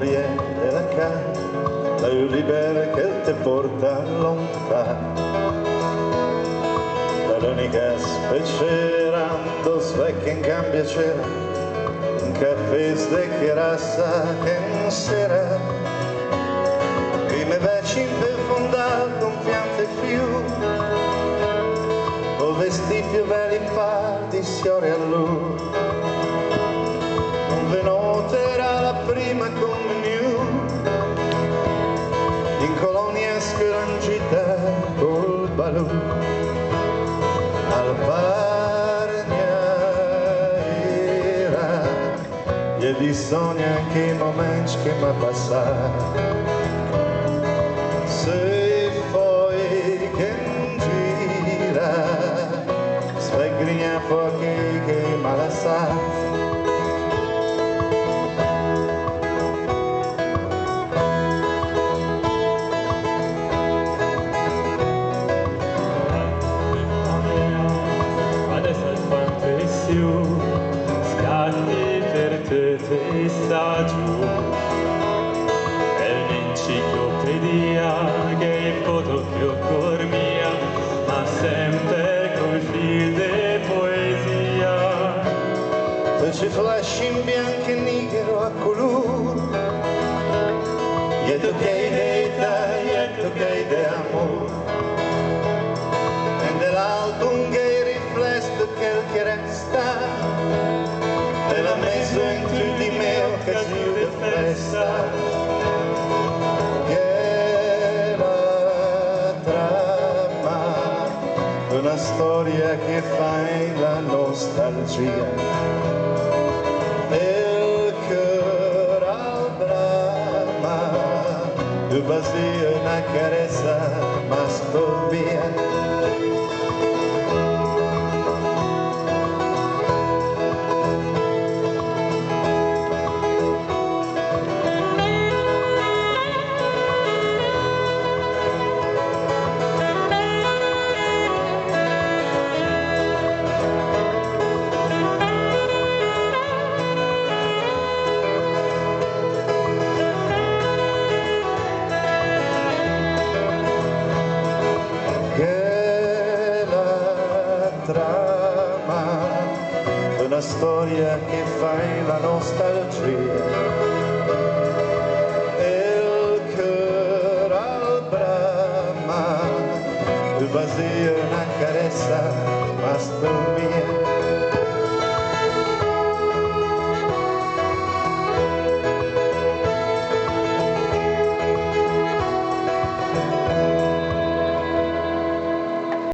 memorie della casa, la libera che ti porta lontano. Dall'unica specerando svecchia in cambio c'era un caffè de rassa che non sera, i miei vecini per fondare con piante fiumi, o vestiti più belli di fiori a lui. Non venuta era la prima comunione, in colonia scorangita col balù. Al Pargna era, e bisogna anche i momenti che mi passano. Se poi che gira, sveglia fuochi che malassa. Scatti per te sta giù, è un'enciclopedia che fotografia mia, ma sempre col fil de poesia. Tu ci flash in bianco e nero a colore, e tu che hai idea, e tu che hai idea amore, e dell'album che riflette quel che resta, della mezzo in tutti i miei occasioni di festa, che la trama una storia che fa la nostalgia, il cuore al brama, tu vazio una carezza ma sto via. Trama una storia che fa la nostalgia, il cuore al brama, il vazio una carezza ma sto mia.